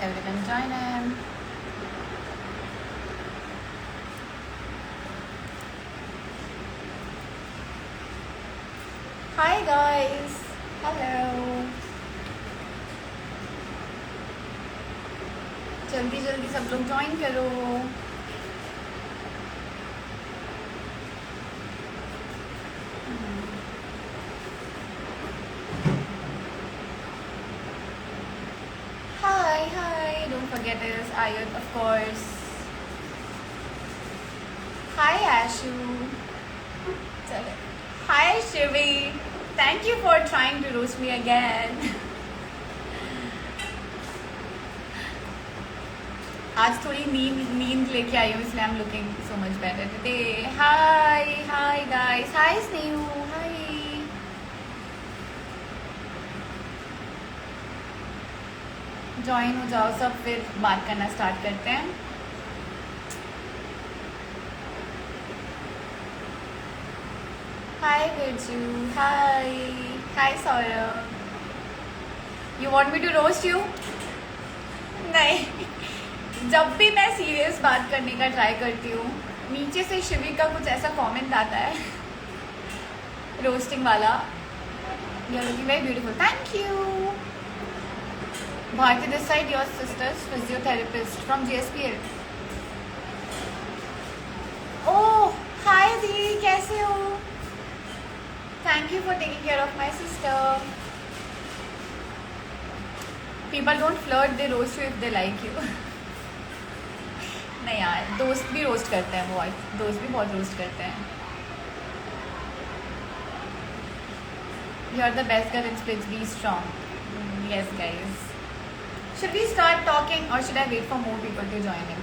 everyone join in. Hi guys, hello. जल्दी जल्दी सब लोग ज्वाइन करो. Hi, don't forget this, Ayut, of course. Hi, Ashu. Hi, Shivi. Thank you for trying to roast me again. आज थोड़ी नींद लेके आई हूँ इसलिए I'm looking so much better today. Hi guys. Hi Snehu. Hi. Join हो जाओ सब, फिर बात करना स्टार्ट करते हैं. Hi Birju. Hi Saurabh. You want me to roast you? नहीं. जब भी मैं सीरियस बात करने का ट्राई करती हूँ, नीचे से शिवी का कुछ ऐसा कमेंट आता है रोस्टिंग वाला. You are looking very beautiful. Thank you. Bharti this side, your sister's physiotherapist from GSPL. Oh, hi Dee, कैसे हो? Thank you for taking care of my sister. People don't flirt, they roast you if they like you. नहीं यार, दोस्त भी roast करते हैं बहुत. दोस्त भी बहुत रोस्ट करते हैं. You are the best girl in splits, be strong. Yes guys. Should we start talking or should I wait for more people to join in?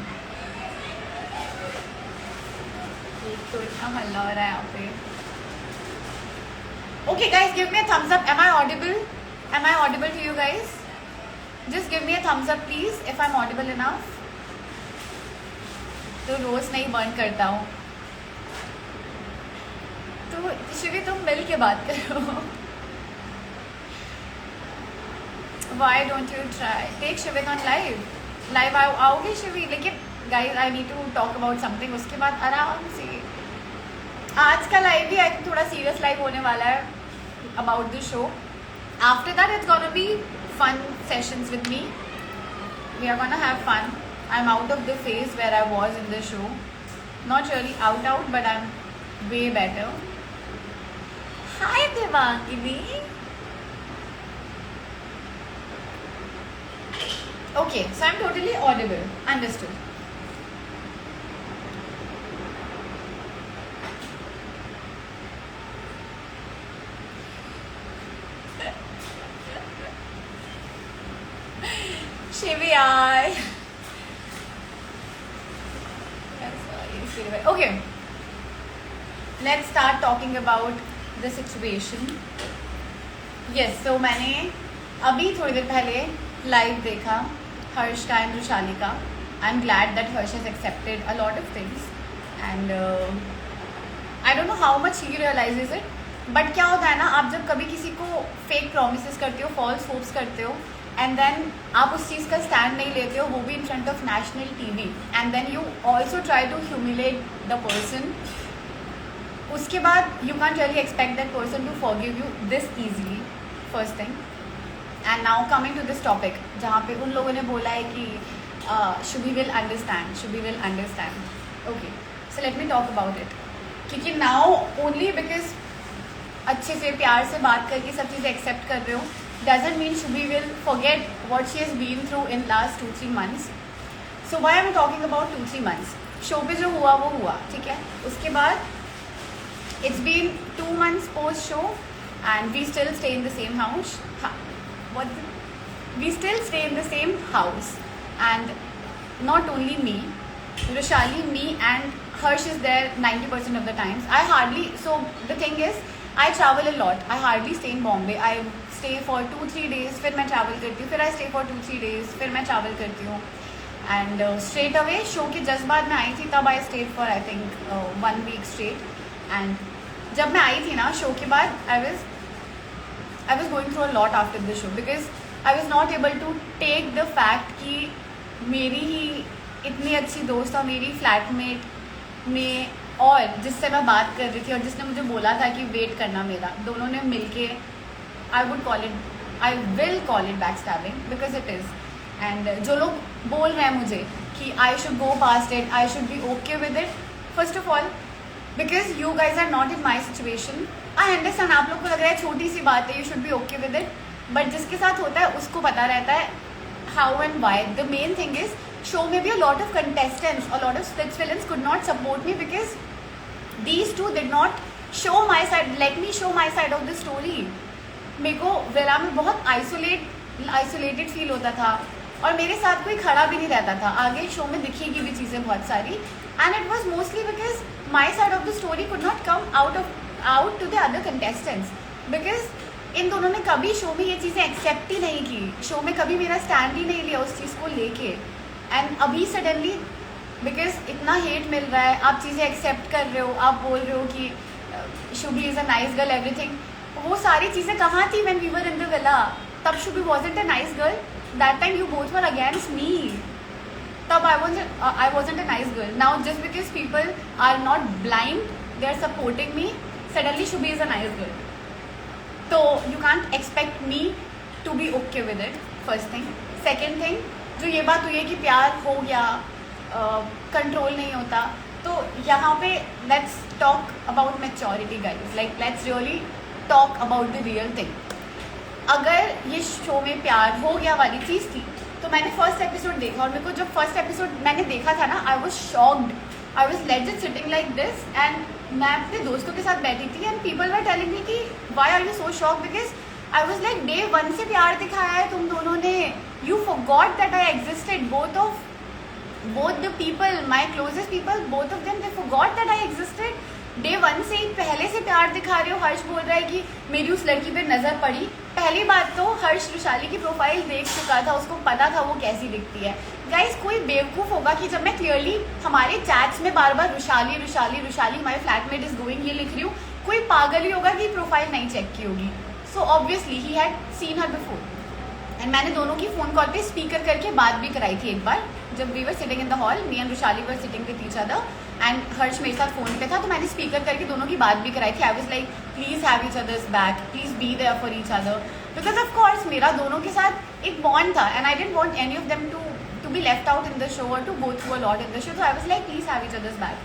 तो इतना हल्ला हो रहा है यहाँ पे. Okay guys, give me a thumbs up. Am I audible? Am I audible to you guys? Just give me a thumbs up please if I'm audible enough. तो रोज नहीं बर्न करता हूँ. तो शिवी तुम मिल के बात करो. Why don't you try? Take Shivik on live. Live आओगे शिवी? लेकिन guys, I need to talk about something. उसके बाद आराम से. आज का लाइव भी थोड़ा सीरियस लाइव होने वाला है about the show. After that, it's gonna be fun sessions with me. We are gonna have fun. I'm out of the phase where I was in the show. Not really out, but I'm way better. Hi Devangini. Okay, so I'm totally audible. Understood. Shivi, okay. Let's start talking about the situation. Yes, so मैंने अभी थोड़ी देर पहले live देखा हर्ष का and Rushali का. I am glad that Harsh has accepted a lot of things and I don't know how much he realises it. But क्या होता है ना, आप जब कभी किसी को फेक प्रोमिस करते हो, फॉल्स होप्स करते हो, एंड देन आप उस चीज़ का स्टैंड नहीं लेते हो, वो भी in front of national TV, and then you also try to humiliate the person. उसके बाद you can really expect that person to forgive you this easily. First thing. And now coming to this topic, जहाँ पे उन लोगों ने बोला है कि Shubhi will understand. Okay, so let me talk about it. क्योंकि नाउ ओनली बिकॉज अच्छे से प्यार से बात करके सब चीज़ें एक्सेप्ट कर रहे हो, doesn't mean Shubhi will forget what she has been through in last 2-3 months. So why I am talking about 2-3 months. Show पे जो हुआ वो हुआ, ठीक है. उसके बाद it's been 2 months post show and we still stay in the same house. We still stay in the same house, and not only me, Rushali, me and Harsh is there 90% of the times. So the thing is, I travel a lot. I hardly stay in Bombay. I stay for 2-3 days, फिर मैं travel करती हूँ, फिर I stay for 2-3 days, फिर मैं travel करती हूँ. And straight away show के जस्ट बाद मैं आई थी, तब I stayed for I think 1 week straight. And जब मैं आई थी ना शो के बाद, I was going through a lot after the show because I was not able to take the fact कि मेरी ही इतनी अच्छी दोस्त और मेरी फ्लैटमेट ने और जिससे मैं बात कर रही थी और जिसने मुझे बोला था कि वेट करना मेरा, दोनों ने मिलके I will call it back stabbing because it is. And जो लोग बोल रहे हैं मुझे कि I should go past it, I should be okay with it, first of all because you guys are not in my situation. I understand आप लोग को लग रहा है छोटी सी बात है, you should be okay with it, but जिसके साथ होता है उसको पता रहता है how and why. The main thing is show maybe a lot of contestants, a lot of Spitz villains could not support me because these two did not show my side, let me show my side of the story. मेरे को villa में बहुत isolated feel होता था और मेरे साथ कोई खड़ा भी नहीं रहता था. आगे शो में दिखेगी भी चीज़ें बहुत सारी, and it was mostly because my side of the story could not come out to the other contestants because इन दोनों ने कभी शो में ये चीज़ें एक्सेप्ट ही नहीं की. शो में कभी मेरा स्टैंड ही नहीं लिया उस चीज़ को लेके. एंड अभी सडनली बिकॉज इतना हेट मिल रहा है, आप चीज़ें एक्सेप्ट कर रहे हो, आप बोल रहे हो कि Shubhi is a nice girl, everything. वो सारी चीज़ें कहाँ थी when we were in the villa? तब Shubhi wasn't a nice girl. That time you both were against me. तब I wasn't a nice girl. Now just because people are not blind, they are supporting me, suddenly Shubhi is a nice girl. तो you can't expect me to be okay with it, first thing. Second thing, जो ये बात हुई है कि प्यार हो गया, कंट्रोल नहीं होता, तो यहाँ पे let's talk about maturity guys. Like let's really talk about the real thing. अगर ये शो में प्यार हो गया वाली चीज़ थी तो मैंने फर्स्ट एपिसोड देखा और मेरे को जब फर्स्ट एपिसोड मैंने देखा था ना, I was shocked. I was legit sitting like this and मैं अपने दोस्तों के साथ बैठी थी and people were telling me कि why are you so shocked because I was like day 1 से प्यार दिखाया है तुम दोनों ने. You forgot that I existed. Both the people, my closest people, both of them, they forgot that I existed. Day 1 से ही पहले से प्यार दिखा रहे हो. हर्ष बोल रहा है कि मेरी उस लड़की पे नज़र पड़ी. पहली बात तो हर्ष रुशाली की प्रोफाइल देख चुका था, उसको पता था वो कैसी दिखती है. गाइस, कोई बेवकूफ़ होगा कि जब मैं क्लियरली हमारे चैट्स में बार बार रुशाली रुशाली रुशाली माई फ्लैटमेट इज गोइंग ये लिख रही हूँ, कोई पागल ही होगा कि प्रोफाइल नहीं चेक की होगी. So obviously he had seen her before. And मैंने दोनों की फ़ोन कॉल पे स्पीकर करके बात भी कराई थी एक बार, जब we were sitting in the hall, me and Rushali were sitting with each other and Harsh मेरे साथ फ़ोन पे था, तो मैंने स्पीकर करके दोनों की बात भी कराई थी. I was like please have each others back, please be there for each other, because of course मेरा दोनों के साथ एक बॉन्ड था and I didn't want any of them to be left out in the show और to go through a lot in the show. तो I was like please have each others back.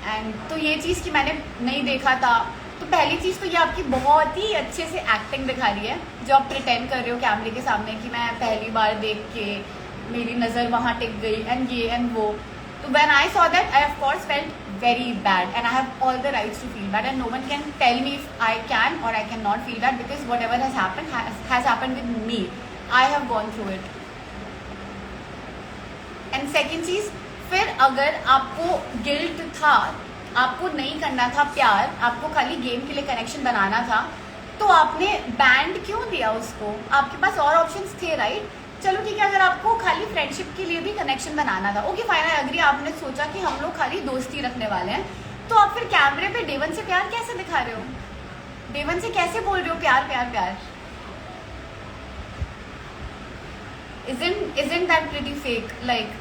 And तो ये चीज़ कि मैंने नहीं देखा था, तो पहली चीज़ तो ये आपकी बहुत ही अच्छे से एक्टिंग दिखा रही है, जो आप प्रिटेंड कर रहे हो कैमरे के सामने कि मैं पहली बार देख के मेरी नज़र वहाँ टिक गई एंड ये एंड वो. तो when I saw that I of course felt very bad and I have all the rights to feel bad and no one can tell me if I can or I cannot feel bad because whatever has happened has happened with me. I have gone through it. And second चीज़, फिर अगर आपको guilt था, आपको नहीं करना था प्यार, आपको खाली गेम के लिए कनेक्शन बनाना था, तो आपने बैंड क्यों दिया उसको? आपके पास और ऑप्शंस थे, राइट? चलो ठीक है, अगर आपको खाली फ्रेंडशिप के लिए भी कनेक्शन बनाना था, ओके फाइन, आई एग्री. आपने सोचा कि हम लोग खाली दोस्ती रखने वाले हैं, तो आप फिर कैमरे पे डे 1 से प्यार कैसे दिखा रहे हो? डे 1 से कैसे बोल रहे हो प्यार प्यार प्यार? Isn't that pretty fake? Like,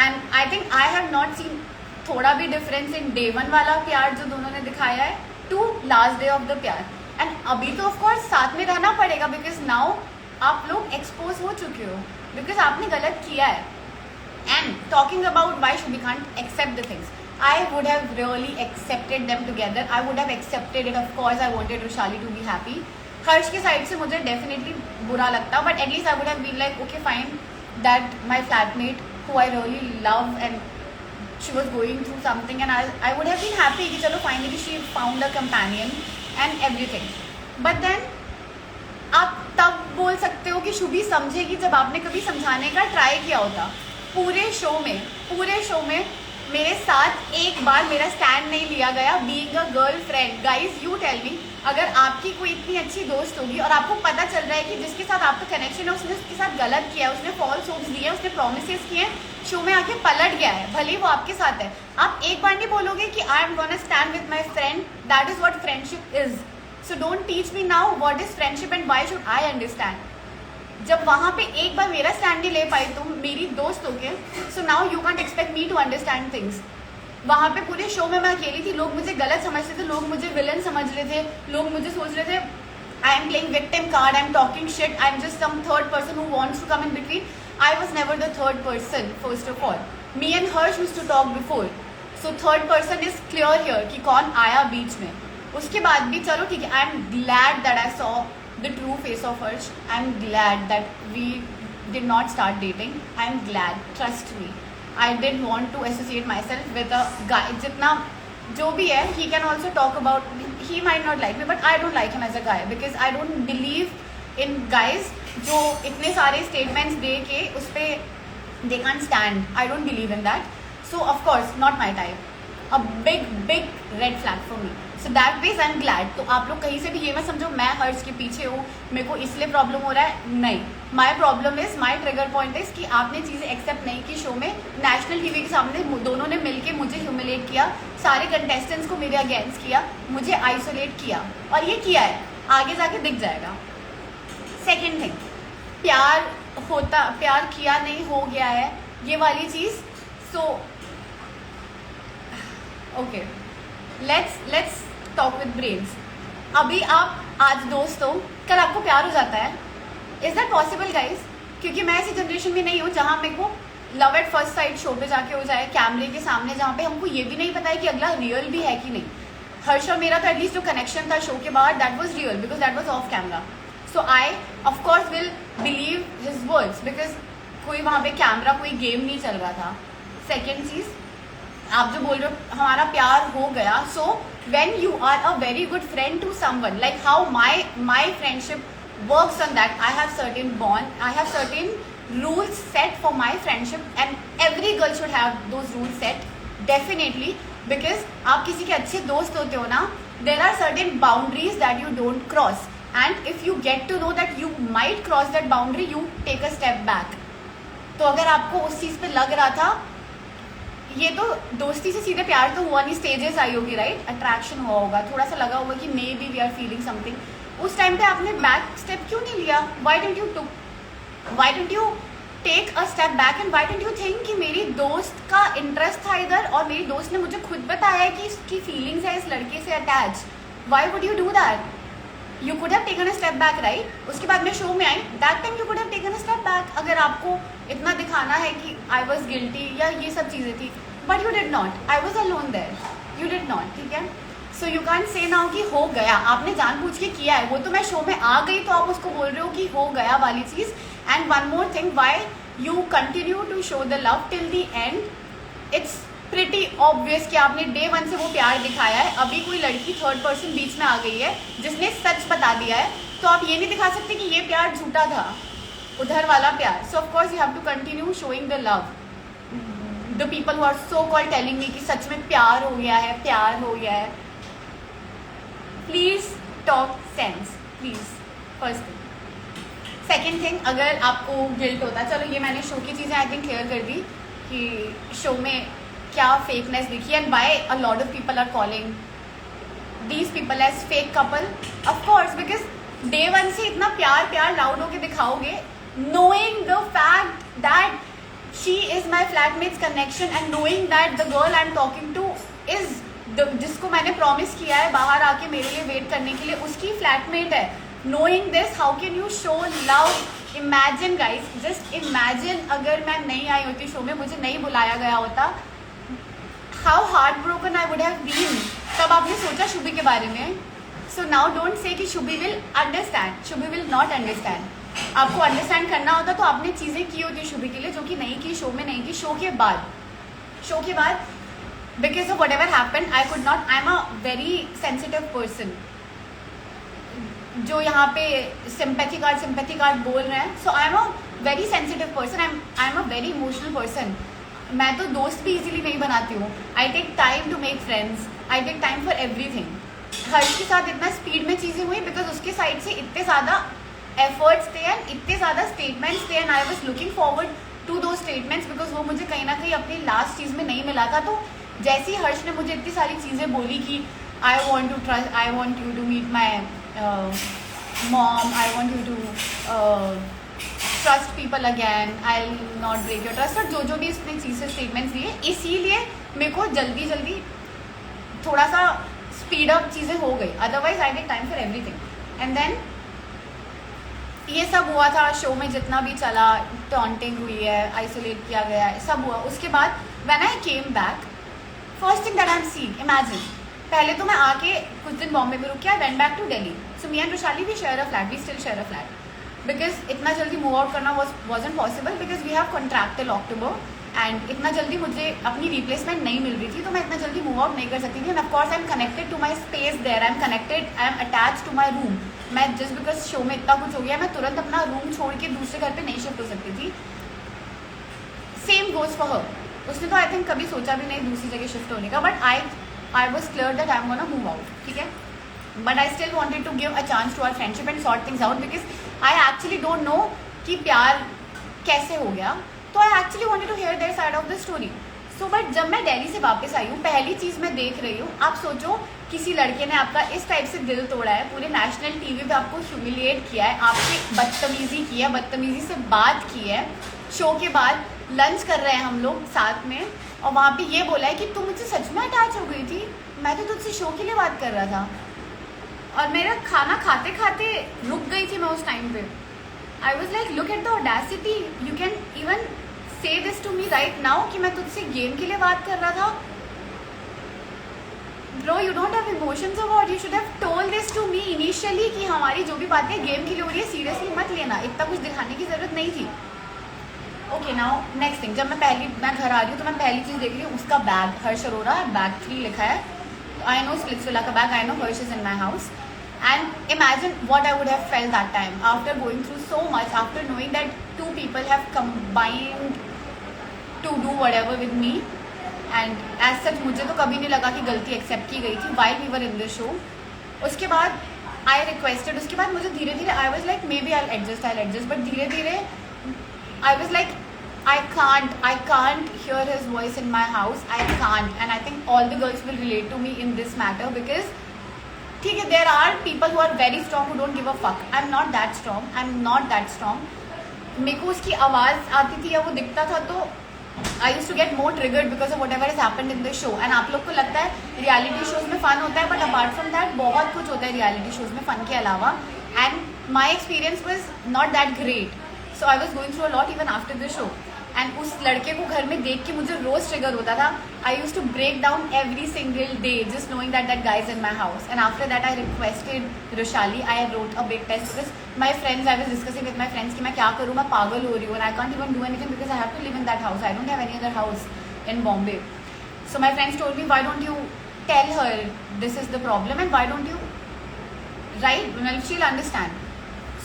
and I think I have not seen थोड़ा भी डिफरेंस इन डे 1 वाला प्यार जो दोनों ने दिखाया है to last day of the प्यार. एंड अभी तो ऑफकोर्स साथ में रहना पड़ेगा बिकॉज नाउ आप लोग एक्सपोज हो चुके हो, बिकॉज आपने गलत किया है. And talking about why should we can't accept the things, I would have really accepted them together. I would have accepted it. Of course I wanted Rushali to be happy. Harsh के side से मुझे definitely बुरा लगता, but at least I would have been like okay fine that my flatmate who I really love and she was going through something and I would have been happy कि चलो finally she found a companion and everything. But then आप तब बोल सकते हो कि शुभी समझेगी जब आपने कभी समझाने का ट्राई किया होता. पूरे शो में मेरे साथ एक बार मेरा स्टैंड नहीं लिया गया being a girlfriend. Guys, you tell me, अगर आपकी कोई इतनी अच्छी दोस्त होगी और आपको पता चल रहा है कि जिसके साथ आपका कनेक्शन है उसने उसके साथ गलत किया है, उसने फॉल्स होप्स दिए, उसने प्रोमिसेस किए, शो में आके पलट गया है, भले ही वो आपके साथ है, आप एक बार नहीं बोलोगे कि आई am gonna stand with my friend. That is what friendship is. So don't teach me now what is friendship and why should I understand. जब वहाँ पे एक बार मेरा स्टैंड नहीं ले पाई तुम मेरी दोस्त हो के, so now you can't expect me to understand things. वहाँ पे पूरे शो में मैं अकेली थी, लोग मुझे गलत समझते थे, लोग मुझे विलन समझ रहे थे, लोग मुझे सोच रहे थे I am playing victim card, I am talking shit, I am just some third person who wants to come in between. I was never the third person. First of all me and Harsh used to talk before, so third person is clear here कि कौन आया बीच में। उसके बाद भी चलो ठीक है, I am glad that I saw the true face of Harsh, I am glad that we did not start dating, I am glad, trust me. I didn't want to associate myself with a guy. जितना जो भी है, he can also talk about, he might not like me, but I don't like him as a guy because I don't believe in guys जो इतने सारे statements दे के उस पर they can't stand. I don't believe in that. So of course not my type. A big red flag for me. So that ways I'm glad. तो आप लोग कहीं से भी ये मत समझो मैं हर्ष के पीछे हूँ, मेरे को इसलिए प्रॉब्लम हो रहा है, नहीं। My problem is, my trigger point is कि आपने चीज़ें एक्सेप्ट नहीं की शो में। नेशनल टीवी के सामने दोनों ने मिलके मुझे ह्यूमिलेट किया, सारे कंटेस्टेंट्स को मेरे अगेंस्ट किया, मुझे आइसोलेट किया, और ये किया है, आगे जाके दिख जाएगा। सेकेंड थिंग, प्यार किया नहीं, हो गया है ये वाली चीज़। So okay, let's talk with brains. अभी आप आज दोस्त हो, कल आपको प्यार हो जाता है। Is that possible guys? क्योंकि मैं ऐसी जनरेशन में नहीं हूँ जहाँ मेरे को love at first sight show पे जाके हो जाए, कैमरे के सामने, जहाँ पे हमको ये भी नहीं पता है कि अगला रियल भी है कि नहीं। हर्ष और मेरा तो एटलीस्ट जो कनेक्शन था शो के बाद, that was real because that was of camera. So I of course will believe his words because कोई वहाँ पे कैमरा, कोई गेम नहीं चल रहा था। सेकेंड चीज़, आप जो बोल रहे हो हमारा प्यार हो गया, सो when you are a very good friend to someone, like how my friendship works on that, I have certain bond, I have certain rules set for my friendship and every girl should have those rules set definitely, because आप किसी के अच्छे दोस्त होते हो ना, there are certain boundaries that you don't cross, and if you get to know that you might cross that boundary, you take a step back. तो अगर आपको उस चीज़ पे लग रहा था, ये तो दोस्ती से सीधे प्यार तो हुआ नहीं, स्टेजेस आई होगी, राइट, अट्रैक्शन हुआ होगा, थोड़ा सा लगा होगा कि maybe we are feeling something. उस टाइम पे आपने बैक स्टेप क्यों नहीं लिया? Why didn't you take a step back and why didn't you think कि मेरी दोस्त का इंटरेस्ट था इधर, और मेरी दोस्त ने मुझे खुद बताया कि इसकी फीलिंग्स है इस लड़के से attach. Why would you do that? You could have taken a step back, right. उसके बाद मैं शो में आई, that time you could have taken a step back, अगर आपको इतना दिखाना है कि आई वॉज गिल्टी या ये सब चीज़ें थी, but you did not. I was alone there, you did not, ठीक है। So you can say now कि हो गया, आपने जानबूझ के किया है, वो तो मैं शो में आ गई तो आप उसको बोल रहे हो कि हो गया वाली चीज़। And one more thing, why you continue to show the love till the end, it's pretty obvious कि आपने डे वन से वो प्यार दिखाया है। अभी कोई लड़की थर्ड पर्सन बीच में आ गई है जिसने सच बता दिया है, तो आप ये नहीं दिखा सकते कि ये प्यार झूठा था, उधर वाला प्यार। So of course you have to continue showing the love. The people who are so called telling me कि सच में प्यार हो गया है, प्यार हो गया है, please talk sense, please. First thing. Second thing, अगर आपको गिल्ट होता, चलो ये मैंने शो की चीज़ें आई थिंक क्लियर कर दी कि शो में क्या फेकनेस दिखी and why a lot of people are calling these people as fake couple. Of course because day one से इतना प्यार लाउड होके दिखाओगे, knowing the fact that she is my flatmate's connection and knowing that the girl I'm talking to is जिसको मैंने promise किया है बाहर आके मेरे लिए वेट करने के लिए, उसकी फ्लैटमेट है। knowing this, how can you show love? imagine guys, just imagine अगर मैं नहीं आई होती शो में, मुझे नहीं बुलाया गया होता, how heartbroken I would have been। तब आपने सोचा शुभी के बारे में। so now don't say कि Shubhi will understand, Shubhi will not understand। आपको अंडरस्टैंड करना होता तो आपने चीज़ें की होती शुभी के लिए, जो कि नहीं की, शो में नहीं की। शो के बाद because of whatever happen, I could not, I am a very sensitive person. जो यहाँ पे सिंपैथी कार्ड बोल रहे हैं, so I am a very sensitive person, I am a very emotional person. मैं तो दोस्त भी इजीली नहीं बनाती हूँ। I take time to make friends, I take time for everything. Harsh के साथ इतना स्पीड में चीज़ें हुई बिकॉज उसके साइड से इतने ज़्यादा एफर्ट्स थे एंड इतने ज़्यादा स्टेटमेंट्स थे, and I was looking forward to दो स्टेटमेंट्स बिकॉज वो मुझे कहीं ना कहीं अपनी लास्ट चीज़ में नहीं मिला था। तो जैसे ही हर्ष ने मुझे इतनी सारी चीज़ें बोली कि I want you to meet my mom, I want you to trust people again, I will not break your trust, और जो भी इसने चीज़ें स्टेटमेंट्स दिए, इसीलिए मेरे को जल्दी जल्दी थोड़ा सा स्पीड अप चीज़ें हो गई, otherwise I take time for everything. And then ये सब हुआ था शो में, जितना भी चला, टॉन्टिंग हुई है, आइसोलेट किया गया है, सब हुआ। उसके बाद when I came back, first thing that I am seeing, imagine, पहले तो मैं आके कुछ दिन बॉम्बे में रुक के I went back to Delhi. So me and Rushali we share a flat, we still share a flat, because इतना जल्दी मूव आउट करना wasn't possible, because we have contract till October, and इतना जल्दी मुझे अपनी रिप्लेसमेंट नहीं मिल रही थी, तो मैं इतना जल्दी मूव आउट नहीं कर सकती थी। And of course I am connected to my space there, I am connected, I am attach to my room. मैं जस्ट बिकॉज शो में इतना कुछ हो गया, मैं तुरंत अपना रूम छोड़ के दूसरे घर पे नहीं शिफ्ट हो सकती थी। सेम गोज फॉर हर, उसने तो आई थिंक कभी सोचा भी नहीं दूसरी जगह शिफ्ट होने का, but I was clear that I am gonna move out, ठीक है। But I still wanted to give a chance to our friendship and sort things out, because I actually don't know कि प्यार कैसे हो गया, तो I actually wanted to hear their side of the story. So but जब मैं दिल्ली से वापस आई हूँ, पहली चीज़ मैं देख रही हूँ, आप सोचो किसी लड़के ने आपका इस टाइप से दिल तोड़ा है, पूरे नेशनल टीवी पे आपको ह्यूमिलिएट किया है, आपसे बदतमीजी की है, बदतमीजी से बात की है, शो के बाद लंच कर रहे हैं हम लोग साथ में, और वहाँ पे ये बोला है कि तुम मुझसे सच में अटैच हो गई थी, मैं तो तुझसे शो के लिए बात कर रहा था, और मेरा खाना खाते खाते रुक गई थी मैं उस टाइम पे। I was like, look at the audacity, you can even say this to me right now कि मैं तुझसे गेम के लिए बात कर रहा था। Bro, you don't have emotions about, you should have told this to me initially कि हमारी जो भी बातें गेम के लिए हो रही है सीरियसली मत लेना, इतना कुछ दिखाने की जरूरत नहीं थी। ओके, नाउ नेक्स्ट थिंग, जब मैं घर आ रही हूँ तो मैं पहली चीज़ देख रही हूँ उसका बैग, हर्ष अरोरा बैग 3 लिखा है, आई नो स्प्लिट्सविला का bag, I know Harsh is in my house, and imagine what I would have felt that time after going through so much, after knowing that 2 people have combined to do whatever with me, and as such मुझे तो कभी नहीं लगा कि गलती accept की गई थी while we were in the show। उसके बाद I requested, उसके बाद मुझे धीरे धीरे I was like maybe I'll adjust, but धीरे धीरे I was like I can't hear his voice in my house, I can't, and I think all the girls will relate to me in this matter, because ठीक है, there are people who are very strong who don't give a fuck, I am not that strong. मेरे को उसकी आवाज़ आती थी या वो दिखता था तो I use to get more triggered because of whatever is happened in the show. And आप लोग को लगता है रियलिटी शोज में फन होता है, बट अपार्ट फ्रॉम दैट बहुत कुछ होता है रियलिटी शोज में फन के अलावा, and my experience was not that great, so I was going through a lot even after the show. And उस लड़के को घर में देख के मुझे रोज ट्रिगर होता था, I use to break down every single day just knowing that guy is in my house. And after that I requested Rushali, I wrote a big test because my friends, I was discussing with my friends कि मैं क्या करूँ, मैं पागल हो रही हूँ, and I can't even do anything because I have to live in that house, I don't have any other house in Bombay. So my friends told me, why don't you tell her this is the problem and why don't you write, well she will understand.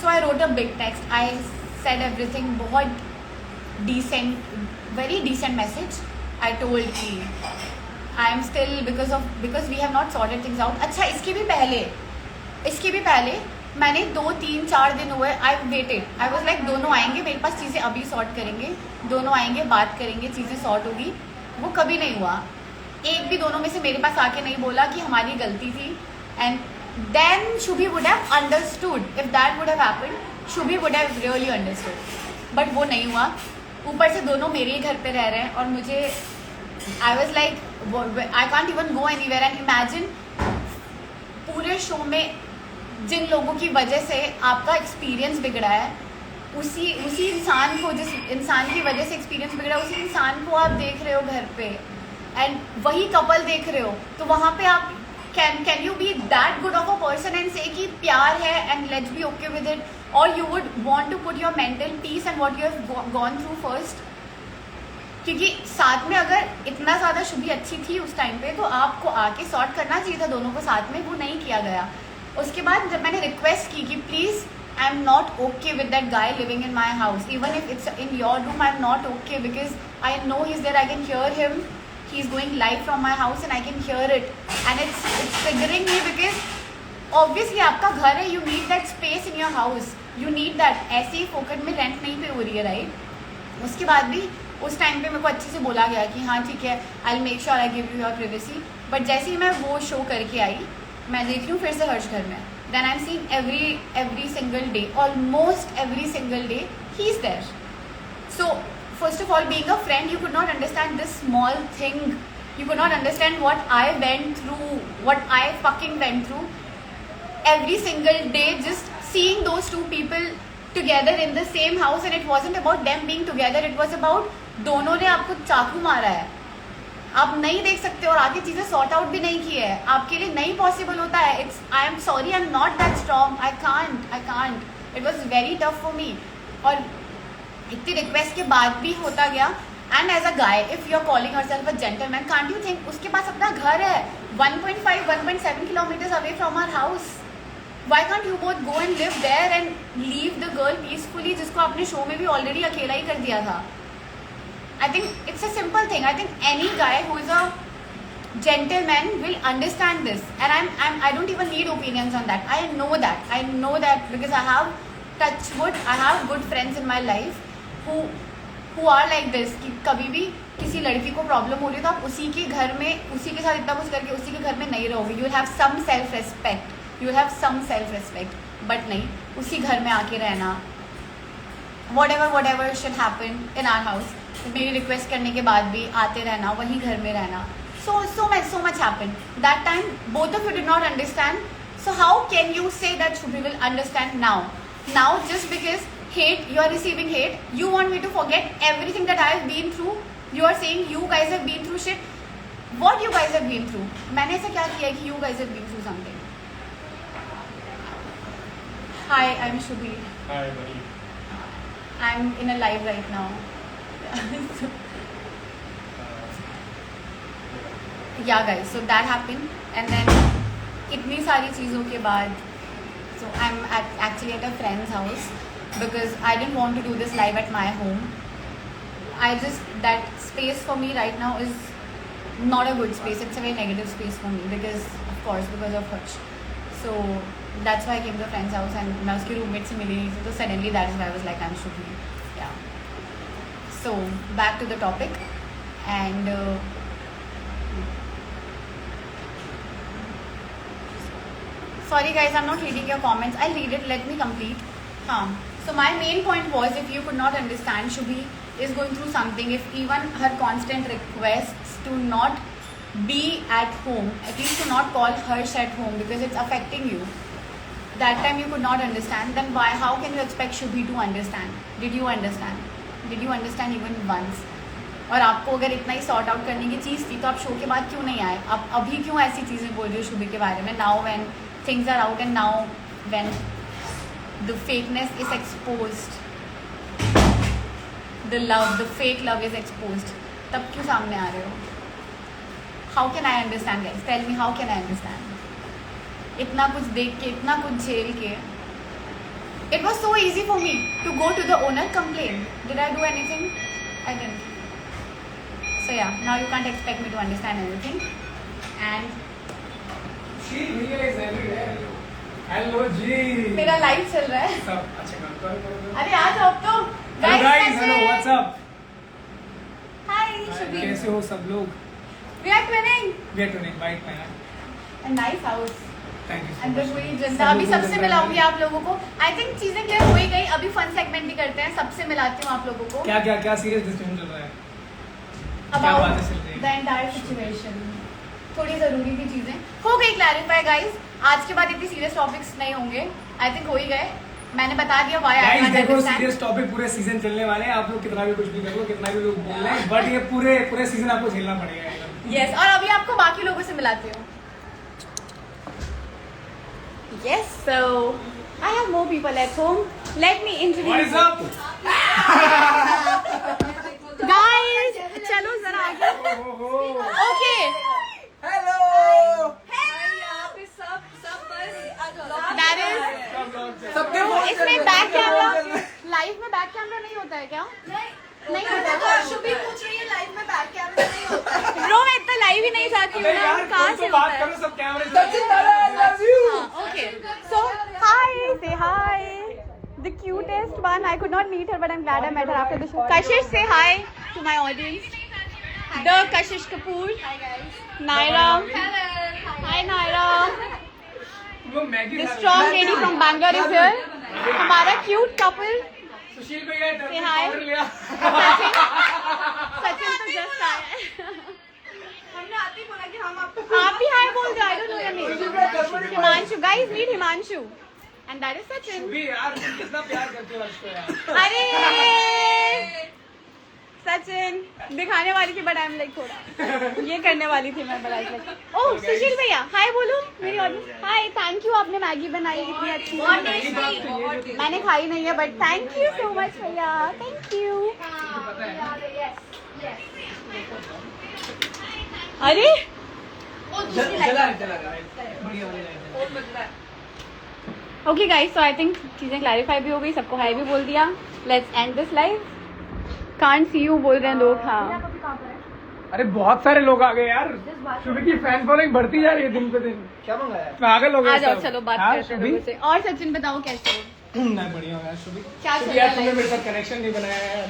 So I wrote a big text, I said everything, बहुत decent, very decent message. I told कि I am still because we have not sorted things out. अच्छा, इसके भी पहले मैंने 2-3-4 दिन हुए, I waited, I was like दोनों आएंगे मेरे पास, चीज़ें अभी सॉर्ट करेंगे, दोनों आएंगे, बात करेंगे, चीज़ें सॉर्ट होगी। वो कभी नहीं हुआ, एक भी दोनों में से मेरे पास आके नहीं बोला कि हमारी गलती थी। And then Shubhi would have understood, if that would have happened, Shubhi would have really understood, but वो नहीं हुआ। ऊपर से दोनों मेरे ही घर पे रह रहे हैं, और मुझे आई was like I can't even go anywhere. And imagine पूरे शो में जिन लोगों की वजह से आपका एक्सपीरियंस बिगड़ा है, उसी इंसान को, जिस इंसान की वजह से एक्सपीरियंस बिगड़ा, उसी इंसान को आप देख रहे हो घर पे, एंड वही कपल देख रहे हो, तो वहाँ पे आप can you be that good of a person and say कि प्यार है and let's be okay with it, और you would want to put your mental peace and what you have gone through first. क्योंकि साथ में अगर इतना ज़्यादा शुभी अच्छी थी उस टाइम पे, तो आपको आके सॉर्ट करना चाहिए था दोनों को साथ में, वो नहीं किया गया। उसके बाद जब मैंने रिक्वेस्ट की कि please I am not okay with that guy living in my house, even if it's in your room, I am not okay because I know he is there, I can hear him, he is going live from my house and I can hear it, and it's triggering me because obviously आपका घर है, you need that space in your house, you need that, ऐसे ही फोकट में rent नहीं पे हो रही है, राइट। उसके बाद भी उस टाइम पे मेरे को अच्छे से बोला गया कि हाँ ठीक है, I make sure I give you your privacy, but जैसे ही मैं वो शो करके आई, मैं देख रही हूँ फिर से हर्ष घर में, then I am seeing every single day, almost every single day he's there. So first of all, being a friend, you could not understand this small thing. You could not understand what I went through, what I fucking went through every single day, just seeing those two people together in the same house. And it wasn't about them being together, it was about दोनों ने आपको चाकू मारा है, आप नहीं देख सकते और आगे चीज़ें सॉर्ट आउट भी नहीं की है, आपके लिए नहीं पॉसिबल होता है. It's I am sorry, I am not that strong, I can't. It was very tough for me. और इतनी रिक्वेस्ट के बाद भी होता गया. And as a guy, if you are calling yourself a gentleman, can't you think उसके पास अपना घर है 1.5-1.7 kilometres away from our house. Why can't you both go and live there and leave the girl peacefully, जिसको आपने show में भी already अकेला ही कर दिया था. I think it's a simple thing. I think any guy who is a gentleman will understand this, and I don't even need opinions on that. I know that because I have, touch wood, I have good friends in my life who are like this, कि कभी भी किसी लड़की को problem हो रही है तो आप उसी के घर में, उसी के साथ इतना कुछ करके उसी के घर में नहीं रहोगे. You will have some self respect, but नहीं, उसी घर में आके रहना. whatever should happen in our house, मेरी रिक्वेस्ट करने के बाद भी आते रहना, वहीं घर में रहना. So much happened. That time both of you did not understand. So how can you say that Shubhi will understand now? Now just because hate, you are receiving hate, you want me to forget everything that I have been through. You are saying you guys have been through shit. What you guys have been through? मैंने ऐसा क्या किया कि you guys have been through something? Hi, I'm Shubhi. Hi, buddy. I'm in a live right now. Yeah guys, so that happened, and then इतनी सारी चीज़ों के बाद, so I'm actually at a friend's house because I didn't want to do this live at my home. That space for me right now is not a good space. It's a very negative space for me because of Harsh. So that's why I came to a friend's house, and मैं उसके roommate से मिली, so suddenly that is why I was like, I'm Shubhi. Yeah. So back to the topic, and sorry guys, I'm not reading your comments. I'll read it. Let me complete. So my main point was, if you could not understand, Shubhi is going through something. If even her constant requests to not be at home, at least to not call Harsh at home because it's affecting you, that time you could not understand, then why, how can you expect Shubhi to understand? Did you understand even once? और आपको अगर इतना ही sort out करने की चीज़ थी तो आप show के बाद क्यों नहीं आए? आप अभी क्यों ऐसी चीज़ें बोल रही हो शुभी के बारे में? Now when things are out, and now when the fakeness is exposed, the fake love is exposed, तब क्यों सामने आ रहे हो? How can I understand guys? Tell me, how can I understand? इतना कुछ देख के, इतना कुछ झेल के. It was so easy for me to go to the owner, complain. Did I do anything? I didn't. So yeah, now you can't expect me to understand anything. And She is everywhere. Hello जी. मेरा live चल रहा है. सब अच्छा करो. अरे आ जाओ तो. Hello guys, hello, what's up? Hi, Shubhi. कैसे हो सब लोग? We are twinning. We are twinning, right man. A nice house. Thank you so अंदर much. पूरी जनता. अभी सबसे मिलाऊंगी आप लोगों को. I think चीजें क्लियर हो ही गई. अभी फन सेगमेंट भी करते हैं. सबसे मिलाती हूँ आप लोगों को. क्या सीरियस डिस्कशन चल रहा है? About बातें चल रही हैं? the entire situation. थोड़ी ज़रूरी थी चीज़ें. हो गई क्लैरिफाई गाइस. आज के बाद इतनी सीरियस टॉपिक्स नहीं होंगे. आई थिंक हो ही गए. मैंने बता दिया why I can't देखो understand. सीरियस टॉपिक पूरे सीजन चलने वाले हैं. आप लोग कितना भी कुछ भी कर लो, कितना भी लोग बोल रहे हैं, बट ये पूरे सीजन आपको झेलना पड़ेगा. Yes, और अभी आपको बाकी लोगों से मिलाती हूँ. Yes, so I have more people at home. Let me introduce. What is up? Guys, चलो जरा आगे. Okay. Hello. That is. इसमें बैक कैमरा, लाइव में बैक कैमरा नहीं होता है क्या? नहीं होता है. शुभी पूछ रही है लाइव में बैक कैमरा नहीं होता है. ब्रो मैं इतना लाइव ही नहीं जाती हूँ ना. कहाँ से होता बात है? करो सब कैमरे. Okay. So hi, say hi. The cutest one. I could not meet her, but I'm glad I met her after the show. Kashish, say hi to my audience. The Kashish Kapoor. Hi guys. Naira. Hello. Hi Naira. वो Maggi The strong lady from Bangalore is here. हमारा cute couple. सुशील भैया Say turmeric hi. Powder लिया। सचिन तो just आया है। हमने आते ही बोला कि हम आपको आप भी हाय बोल रहे, I don't know your name. Himanshu, guys meet Himanshu and that is Sachin. भी यार कितना प्यार करते हो अर्श को यार। अरे सचिन दिखाने वाली थी बट आई एम लाइक थोड़ा ये करने वाली थी मैं बड़ा लाइक ओह सुशील भैया हाय बोलो मेरी ऑडियंस। हाय, थैंक यू, आपने मैगी बनाई इतनी अच्छी। मैंने खाई नहीं है but thank you so much भैया, थैंक यू। अरे चला बढ़िया वाली line. Okay guys, so I think चीजें क्लैरिफाई भी हो गई, सबको हाय भी बोल दिया। Let's end this live. Can't see you बोल रहे हैं लोग। हाँ अरे बहुत सारे लोग आ गए यार, शुभी की फैन फॉलोइंग बढ़ती जा रही है दिन पे दिन। क्या मंगाया? पागल हो गए आ जाओ, सब। चलो बात हाँ, करते हैं शुभी? लोगों से। और सचिन बताओ कैसे हो? नहीं बढ़िया हो यार शुभी। क्या शुभी चल यार रहा है तुमने life? मेरे साथ कनेक्शन नहीं बनाया यार।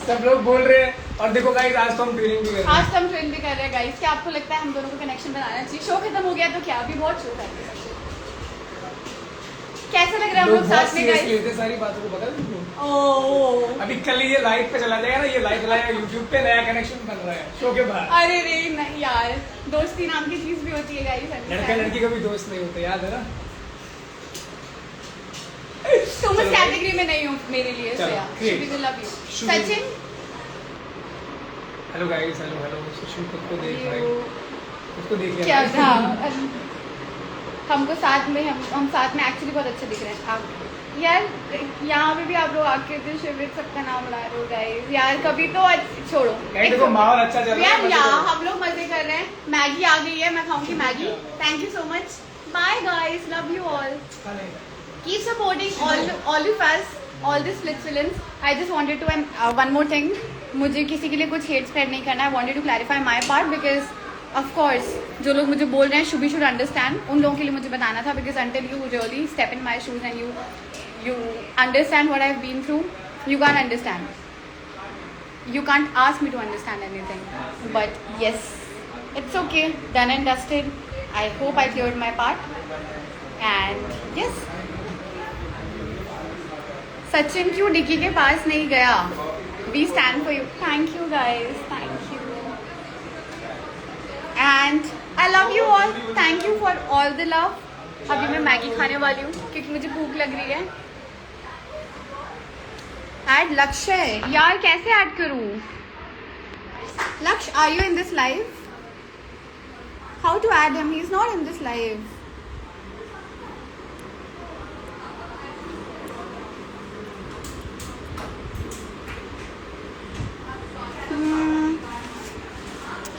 सब लोग बोल रहे हैं और देखो गाइस आज तो हम ट्रेनिंग भी कर रहे हैं। आज तो हम ट्रेन भी कर रहे हैं गाइस। क्या आपको लगता है हम दोनों को कनेक्शन बनाना चाहिए? शो खत्म हो गया तो क्या, अभी बहुत शो कर रहे हैं। कैसे लग रहा है हम लोग लोग बहुत साथ में सीरियस गाइस? लेते सारी बातों को, पता है तुमको? ओह अभी कल ये लाइव पे चला जाएगा ना, ये लाइव चलाएगा यूट्यूब पे, नया कनेक्शन बन रहा है शो के बाद। अरे रे नहीं यार, दोस्ती नाम की चीज भी होती है गाइस। लड़का लड़की कभी दोस्त नहीं होते, याद है ना? तुम इस कैटेगरी में नहीं हो मेरे लिए। चलो, Shreya, great. Shubhi will love you. Shubhi. Sachin hello guys, hello hello. Sushil खुद को देख भाई, खुद को देख लिया। क्या था? हमको साथ में हम साथ में एक्चुअली बहुत अच्छे दिख रहे हैं। आप यार यहाँ पे भी आप लोग आके तो शिविर सबका नाम ला रहे हो गाइस। यार कभी तो छोड़ो, नहीं देखो माहौल अच्छा चल रहा है, यार मजे यहाँ करो। हम लोग मजे कर रहे हैं। मैगी आ गई है, मैं खाऊंगी Maggi. Thank you so much, bye guys, love you all. Keep supporting all of us, all the split villains. I just wanted to one more thing. मुझे किसी के लिए कुछ hate spread नहीं करना है. I wanted to clarify my part because of course जो लोग मुझे बोल रहे हैं शुभी should understand, उन लोगों के लिए मुझे बताना था because until you really step in my shoes and you understand what I've been through, you can't understand. You can't ask me to understand anything. But yes, it's okay. Done and dusted. I hope I cleared my part. And yes. Sachin क्यों dickey के पास नहीं गया? We stand for you. Thank you guys, thank you and I love you all. Thank you for all the love. अभी मैं Maggi खाने वाली हूँ क्योंकि मुझे भूख लग रही है। ऐड लक्ष्य यार, कैसे ऐड करूँ? Lakshya, are you in this live? How to add him? He is not in this live.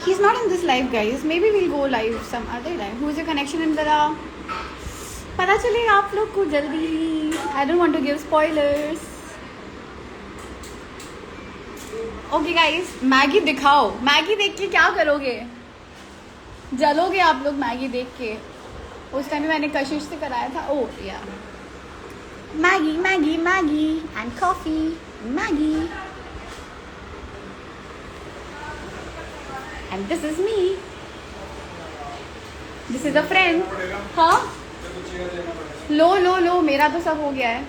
He's not in this live guys. Maybe we'll go live some other time. Who's your connection in Dara? पता चलेगा आप लोग को जल्दी। I don't want to give spoilers. Okay guys, Maggi दिखाओ। Maggi देख के क्या करोगे? जलोगे आप लोग मैगी देख के। उस टाइम भी मैंने कशिश से कराया था। ओह या Maggi Maggi Maggi and coffee Maggi. And this is me. This is a friend. हाँ? लो मेरा तो सब हो गया है।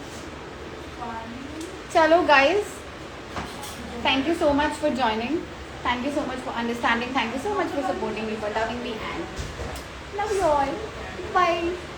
चलो guys, thank you so much for joining. Thank you so much for understanding. Thank you so much for supporting me, for loving me, and love you all. Bye.